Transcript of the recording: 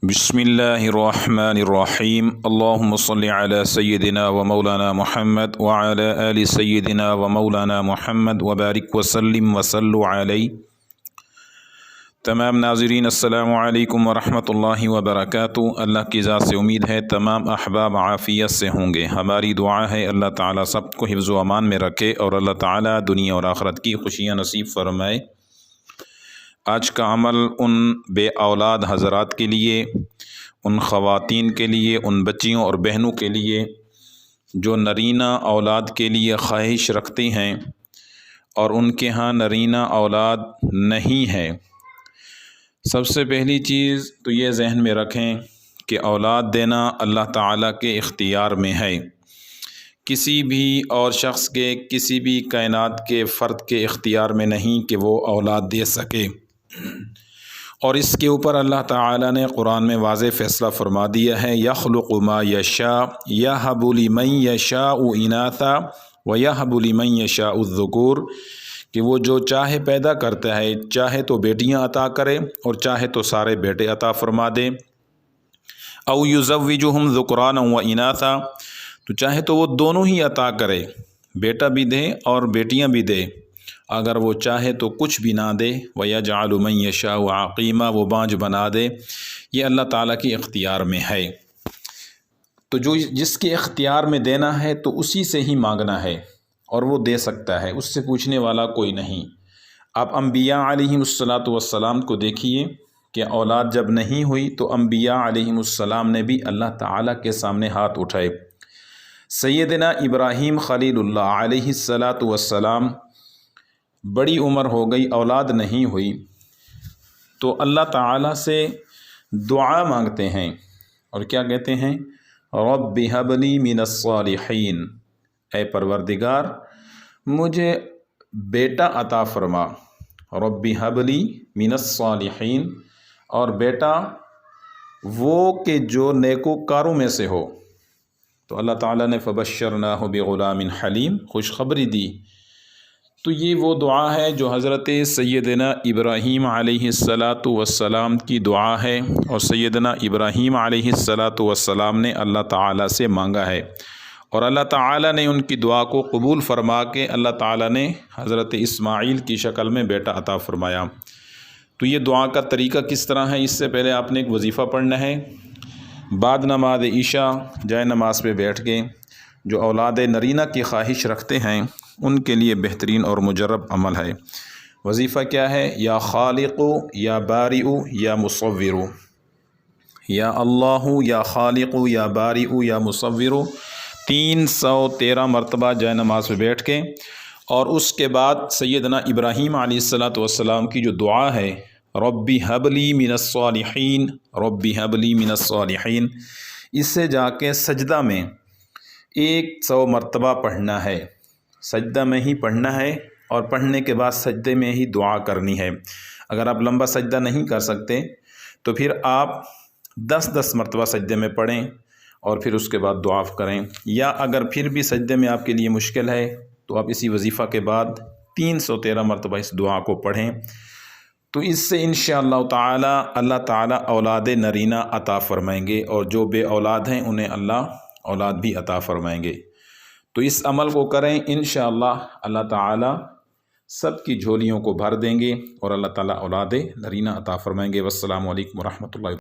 بسم اللہ الرحمن الرحیم اللہم صلی علی سیدنا و مولانا محمد وعلی آل سیدنا و مولانا محمد وبارک وسلم وصلوا علیہ۔ تمام ناظرین السلام علیکم ورحمۃ اللہ وبرکاتہ۔ اللہ کی ذات سے امید ہے تمام احباب عافیت سے ہوں گے۔ ہماری دعا ہے اللہ تعالیٰ سب کو حفظ و امان میں رکھے اور اللہ تعالیٰ دنیا اور آخرت کی خوشیاں نصیب فرمائے۔ آج کا عمل ان بے اولاد حضرات کے لیے، ان خواتین کے لیے، ان بچیوں اور بہنوں کے لیے جو نرینہ اولاد کے لیے خواہش رکھتے ہیں اور ان کے ہاں نرینہ اولاد نہیں ہے۔ سب سے پہلی چیز تو یہ ذہن میں رکھیں کہ اولاد دینا اللہ تعالیٰ کے اختیار میں ہے، کسی بھی اور شخص کے، کسی بھی کائنات کے فرد کے اختیار میں نہیں کہ وہ اولاد دے سکے۔ اور اس کے اوپر اللہ تعالیٰ نے قرآن میں واضح فیصلہ فرما دیا ہے، یخلق ما یشاء یہب لمن یشاء اناثا ویہب لمن یشاء الذکور، کہ وہ جو چاہے پیدا کرتا ہے، چاہے تو بیٹیاں عطا کرے اور چاہے تو سارے بیٹے عطا فرما دے۔ او یزوجہم ذکرانا و اناثا، تو چاہے تو وہ دونوں ہی عطا کرے، بیٹا بھی دے اور بیٹیاں بھی دے، اگر وہ چاہے تو کچھ بھی نہ دے۔ وَيَجْعَلُ مَن يَشَاءُ عَقِيمًا، وہ بانجھ بنا دے، یہ اللہ تعالیٰ کی اختیار میں ہے۔ تو جو جس کے اختیار میں دینا ہے تو اسی سے ہی مانگنا ہے اور وہ دے سکتا ہے، اس سے پوچھنے والا کوئی نہیں۔ آپ انبیاء علیہم السلام کو دیکھیے کہ اولاد جب نہیں ہوئی تو انبیاء علیہم السلام نے بھی اللہ تعالیٰ کے سامنے ہاتھ اٹھائے۔ سیدنا ابراہیم خلیل اللہ علیہ السلام بڑی عمر ہو گئی، اولاد نہیں ہوئی، تو اللہ تعالیٰ سے دعا مانگتے ہیں اور کیا کہتے ہیں؟ رب ہب لی من الصالحین، اے پروردگار مجھے بیٹا عطا فرما۔ رب ہب لی من الصالحین، اور بیٹا وہ کہ جو نیکوکاروں میں سے ہو۔ تو اللہ تعالیٰ نے فبشرناہ بغلام حلیم، خوشخبری دی۔ تو یہ وہ دعا ہے جو حضرت سیدنا ابراہیم علیہ السلام کی دعا ہے، اور سیدنا ابراہیم علیہ السلام نے اللہ تعالیٰ سے مانگا ہے، اور اللہ تعالیٰ نے ان کی دعا کو قبول فرما کے اللہ تعالیٰ نے حضرت اسماعیل کی شکل میں بیٹا عطا فرمایا۔ تو یہ دعا کا طریقہ کس طرح ہے؟ اس سے پہلے آپ نے ایک وظیفہ پڑھنا ہے، بعد نماز عشاء جائے نماز پہ بیٹھ کے جو اولاد نرینہ کی خواہش رکھتے ہیں ان کے لیے بہترین اور مجرب عمل ہے۔ وظیفہ کیا ہے؟ یا خالق یا بارئ یا مصور، یا اللہ یا خالق یا بارئ یا مصور، 313 مرتبہ جائے نماز پہ بیٹھ کے، اور اس کے بعد سیدنا ابراہیم علیہ السلام کی جو دعا ہے رب ہب لی من الصالحین، رب ہب لی من الصالحین، اس سے جا کے سجدہ میں 100 مرتبہ پڑھنا ہے، سجدہ میں ہی پڑھنا ہے، اور پڑھنے کے بعد سجدے میں ہی دعا کرنی ہے۔ اگر آپ لمبا سجدہ نہیں کر سکتے تو پھر آپ 10 مرتبہ سجدے میں پڑھیں اور پھر اس کے بعد دعا کریں، یا اگر پھر بھی سجدے میں آپ کے لیے مشکل ہے تو آپ اسی وظیفہ کے بعد 313 مرتبہ اس دعا کو پڑھیں۔ تو اس سے انشاءاللہ تعالی اللہ تعالیٰ اولاد نرینہ عطا فرمائیں گے، اور جو بے اولاد ہیں انہیں اللہ اولاد بھی عطا فرمائیں گے۔ تو اس عمل کو کریں، انشاءاللہ اللہ تعالیٰ سب کی جھولیوں کو بھر دیں گے اور اللہ تعالیٰ اولاد نرینہ عطا فرمائیں گے۔ والسلام علیکم ورحمۃ اللہ۔